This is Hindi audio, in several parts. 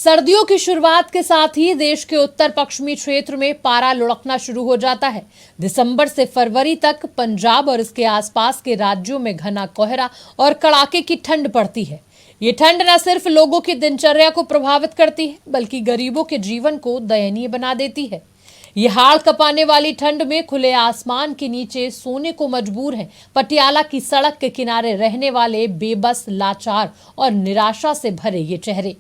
सर्दियों की शुरुआत के साथ ही देश के उत्तर पश्चिमी क्षेत्र में पारा लुढ़कना शुरू हो जाता है। दिसंबर से फरवरी तक पंजाब और इसके आसपास के राज्यों में घना कोहरा और कड़ाके की ठंड पड़ती है। ये ठंड न सिर्फ लोगों की दिनचर्या को प्रभावित करती है, बल्कि गरीबों के जीवन को दयनीय बना देती है। ये हाड़ कपाने वाली ठंड में खुले आसमान के नीचे सोने को मजबूर हैं पटियाला की सड़क के किनारे रहने वाले बेबस, लाचार और निराशा से भरे ये चेहरे।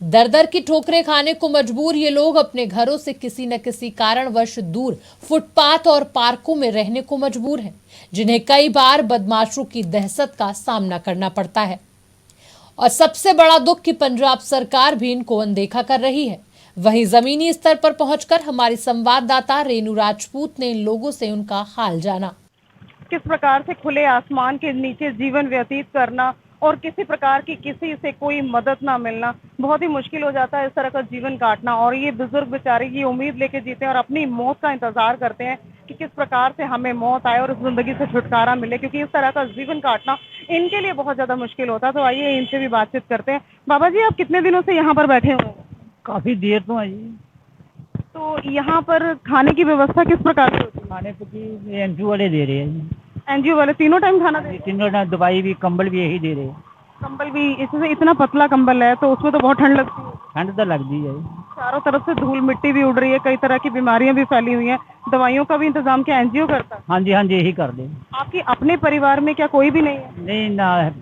दर दर की ठोकरें खाने को मजबूर ये लोग अपने घरों से किसी न किसी कारणवश दूर फुटपाथ और पार्कों में रहने को मजबूर हैं, जिन्हें कई बार बदमाशों की दहशत का सामना करना पड़ता है। और सबसे बड़ा दुख कि पंजाब सरकार भी इनको अनदेखा कर रही है। वहीं जमीनी स्तर पर पहुंचकर हमारी संवाददाता रेनू राजपूत ने इन लोगों से उनका हाल जाना। किस प्रकार से खुले आसमान के नीचे जीवन व्यतीत करना और किसी प्रकार की किसी से कोई मदद ना मिलना बहुत ही मुश्किल हो जाता है। इस तरह का जीवन काटना, और ये बुजुर्ग बेचारे ये उम्मीद लेके जीते हैं और अपनी मौत का इंतजार करते हैं कि किस प्रकार से हमें मौत आए और इस जिंदगी से छुटकारा मिले, क्योंकि इस तरह का जीवन काटना इनके लिए बहुत ज्यादा मुश्किल होता है। तो आइए इनसे भी बातचीत करते हैं। बाबा जी, आप कितने दिनों से यहाँ पर बैठे हुए हैं? काफी देर तो है जी। तो यहाँ पर खाने की व्यवस्था किस प्रकार से होती है? खाने की एनजीओ वाले दे रहे हैं जी। एनजीओ वाले तीनों टाइम खाना दे रहे हैं? तीनों टाइम दवाई भी, कंबल भी यही दे रहे हैं। कंबल भी, इससे इतना पतला कंबल है तो उसमें तो बहुत ठंड लगती है। ठंड तो लगती है। चारों तरफ से धूल मिट्टी भी उड़ रही है, कई तरह की बीमारियां भी फैली हुई हैं। दवाइयों का भी इंतजाम क्या एनजीओ करता है? हाँ जी, हाँ जी, यही कर दे। आपके अपने परिवार में क्या कोई भी नहीं है? नहीं ना।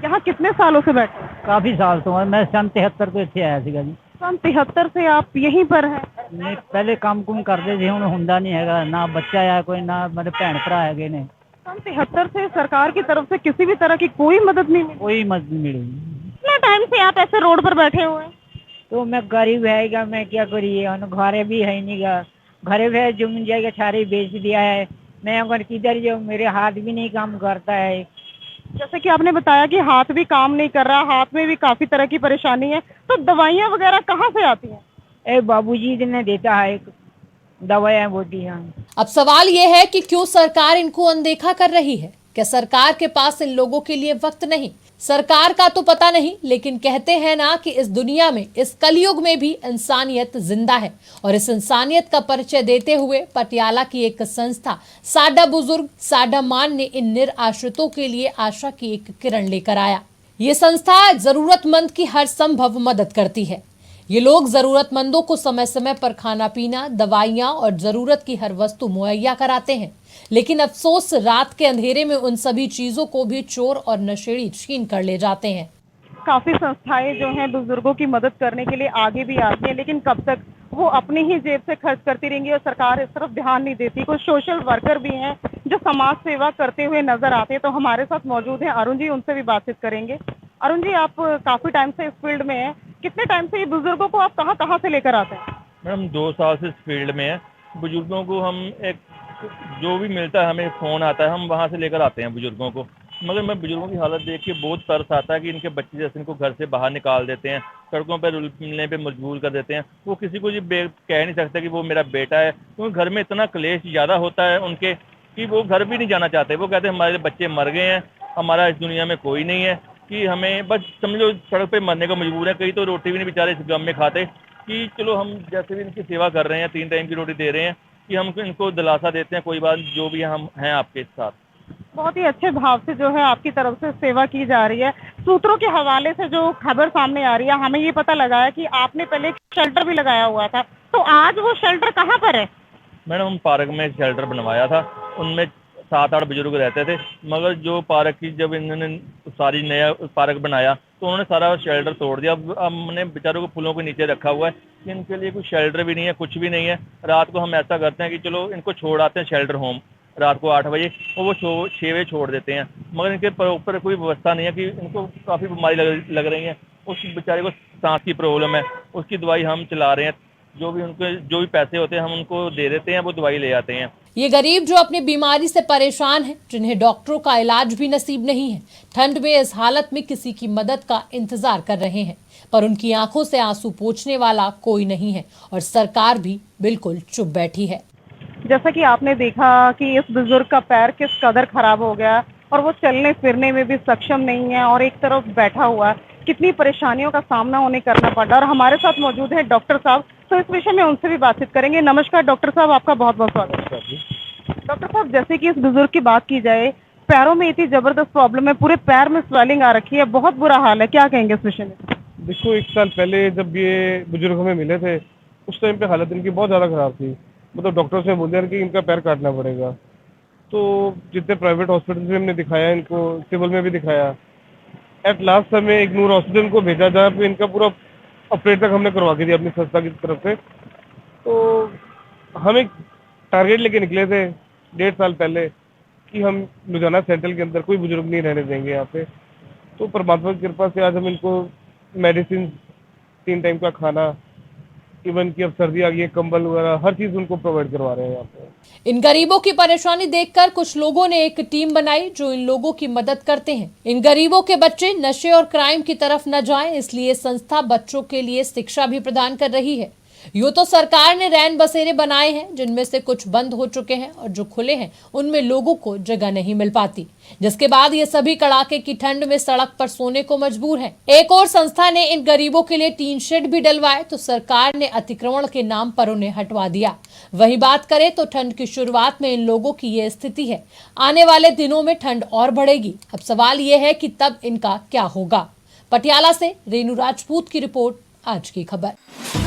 यहाँ कितने सालों से बैठे हैं? काफी साल तो है। मैं सन 73 को इतने आया सीगा जी। सन 73 से आप यहीं पर हैं? नहीं, पहले काम कुम करते थे, हुण हुंदा नहीं हैगा ना। बच्चा है कोई ना, मेरे भैन भरा है ने। सन 73 से सरकार की तरफ से किसी भी तरह की कोई मदद नहीं मिली? कोई मदद नहीं मिली। कितना टाइम से आप ऐसे रोड पर बैठे हुए हैं? तो मैं गरीब है, मैं क्या करिए, घरे भी है नहीं गा। घरे भी जमीन जाएगा सारी बेच दिया है। मैं अगर किधर जो, मेरे हाथ भी नहीं काम करता है। जैसे कि आपने बताया कि हाथ भी काम नहीं कर रहा, हाथ में भी काफी तरह की परेशानी है, तो दवाइयाँ वगैरह कहाँ से आती हैं? बाबूजी ने देता है दवाइयाँ बोटियाँ। अब सवाल यह है कि क्यों सरकार इनको अनदेखा कर रही है? क्या सरकार के पास इन लोगों के लिए वक्त नहीं? सरकार का तो पता नहीं, लेकिन कहते हैं ना कि इस दुनिया में, इस कलयुग में भी इंसानियत जिंदा है। और इस इंसानियत का परिचय देते हुए पटियाला की एक संस्था साडा बुजुर्ग साडा मान ने इन निराश्रितों के लिए आशा की एक किरण लेकर आया। ये संस्था जरूरतमंद की हर संभव मदद करती है। ये लोग जरूरतमंदों को समय समय पर खाना पीना, दवाइयाँ और जरूरत की हर वस्तु मुहैया कराते हैं। लेकिन अफसोस, रात के अंधेरे में उन सभी चीजों को भी चोर और नशेड़ी छीन कर ले जाते हैं। काफी संस्थाएं जो हैं बुजुर्गों की मदद करने के लिए आगे भी आती हैं, लेकिन कब तक वो अपनी ही जेब से खर्च करती रहेंगी और सरकार इस तरफ ध्यान नहीं देती। कुछ सोशल वर्कर भी हैं जो समाज सेवा करते हुए नजर आते हैं। तो हमारे साथ मौजूद हैं अरुण जी, उनसे भी बातचीत करेंगे। अरुण जी, आप काफी टाइम से इस फील्ड में हैं, कितने टाइम से ये बुजुर्गों को आप कहाँ कहाँ से लेकर आते हैं? मैडम 2 साल से इस फील्ड में है। बुजुर्गों को हम एक जो भी मिलता है, हमें फ़ोन आता है, हम वहाँ से लेकर आते हैं बुजुर्गों को। मगर मैं बुजुर्गों की हालत देख के बहुत तरस आता है कि इनके बच्चे जैसे इनको घर से बाहर निकाल देते हैं, सड़कों पर मिलने पे मजबूर कर देते हैं। वो किसी को ये कह नहीं सकता कि वो मेरा बेटा है, क्योंकि घर में इतना क्लेश ज़्यादा होता है उनके कि वो घर भी नहीं जाना चाहते। वो कहते हैं हमारे बच्चे मर गए हैं, हमारा इस दुनिया में कोई नहीं है, कि हमें बस समझो सड़क पे मरने को मजबूर है। कई तो रोटी भी नहीं बेचारे इस गम में खाते कि चलो हम जैसे भी इनकी सेवा कर रहे हैं, 3 टाइम की रोटी दे रहे हैं, कि हम इनको दिलासा देते हैं कोई बात जो भी हम हैं आपके साथ। बहुत ही अच्छे भाव से जो है आपकी तरफ से सेवा की जा रही है। सूत्रों के हवाले से जो खबर सामने आ रही है, हमें ये पता लगा है कि आपने पहले एक शेल्टर भी लगाया हुआ था, तो आज वो शेल्टर कहाँ पर है? मैडम, हम पार्क में शेल्टर बनवाया था, उनमें 7-8 बुजुर्ग रहते थे। मगर जो पार्क की जब इन्होंने सारी नया पार्क बनाया तो उन्होंने सारा शेल्टर तोड़ दिया। अब हमने बेचारों को फूलों के नीचे रखा हुआ है कि इनके लिए कोई शेल्टर भी नहीं है, कुछ भी नहीं है। रात को हम ऐसा करते हैं कि चलो इनको छोड़ आते हैं शेल्टर होम रात को 8 बजे, और वो 6 बजे छोड़ देते हैं। मगर इनके ऊपर कोई व्यवस्था नहीं है कि इनको काफ़ी बीमारी लग रही है। उस बेचारे को सांस की प्रॉब्लम है, उसकी दवाई हम चला रहे हैं। जो भी पैसे होते हैं हम उनको दे देते हैं, वो दवाई ले आते हैं। ये गरीब जो अपनी बीमारी से परेशान हैं, जिन्हें डॉक्टरों का इलाज भी नसीब नहीं है, ठंड में इस हालत में किसी की मदद का इंतजार कर रहे हैं, पर उनकी आंखों से आंसू पोंछने वाला कोई नहीं है और सरकार भी बिल्कुल चुप बैठी है। जैसा कि आपने देखा कि इस बुजुर्ग का पैर किस कदर खराब हो गया और वो चलने फिरने में भी सक्षम नहीं है और एक तरफ बैठा हुआ है। कितनी परेशानियों का सामना उन्हें करना पड़ रहा है। और हमारे साथ मौजूद हैं डॉक्टर साहब, तो इस विषय में उनसे भी बातचीत करेंगे। नमस्कार डॉक्टर साहब, आपका बहुत बहुत स्वागत है। डॉक्टर साहब, जैसे कि इस बुजुर्ग की बात की जाए, पैरों में इतनी जबरदस्त प्रॉब्लम है, पूरे पैर में स्वेलिंग आ रखी है, बहुत बुरा हाल है, क्या कहेंगे इस विषय में? देखो, 1 साल पहले जब ये बुजुर्ग हमें मिले थे, उस टाइम पे हालत इनकी बहुत ज़्यादा ख़राब थी। मतलब डॉक्टर्स ने बोल दिया कि इनका पैर काटना पड़ेगा। तो जितने प्राइवेट हॉस्पिटल्स में हमने दिखाया इनको, सिविल में भी दिखाया, एट लास्ट हमें इग्नूर हॉस्पिटल को भेजा, जहाँ पे इनका पूरा ऑपरेट तक हमने करवा के दिया अपनी संस्था की तरफ से। तो हम एक टारगेट लेके निकले थे 1.5 साल पहले कि हम लुधियाना सेंट्रल के अंदर कोई बुजुर्ग नहीं रहने देंगे यहाँ पे। तो परमात्मा की कृपा से आज हम इनको मेडिसिन, 3 टाइम का खाना, इवन कि अब सर्दी आ गई है, कंबल वगैरह हर चीज़ उनको प्रोवाइड करवा रहे हैं यहाँ पे। इन गरीबों की परेशानी देखकर कुछ लोगों ने एक टीम बनाई जो इन लोगों की मदद करते हैं। इन गरीबों के बच्चे नशे और क्राइम की तरफ न जाएं, इसलिए संस्था बच्चों के लिए शिक्षा भी प्रदान कर रही है। यूं तो सरकार ने रैन बसेरे बनाए हैं, जिनमें से कुछ बंद हो चुके हैं और जो खुले हैं उनमें लोगों को जगह नहीं मिल पाती, जिसके बाद ये सभी कड़ाके की ठंड में सड़क पर सोने को मजबूर हैं। एक और संस्था ने इन गरीबों के लिए टीन शेड भी डलवाए, तो सरकार ने अतिक्रमण के नाम पर उन्हें हटवा दिया। वही बात करें तो ठंड की शुरुआत में इन लोगों की ये स्थिति है, आने वाले दिनों में ठंड और बढ़ेगी। अब सवाल ये है कि तब इनका क्या होगा। पटियाला से रेणु राजपूत की रिपोर्ट, आज की खबर।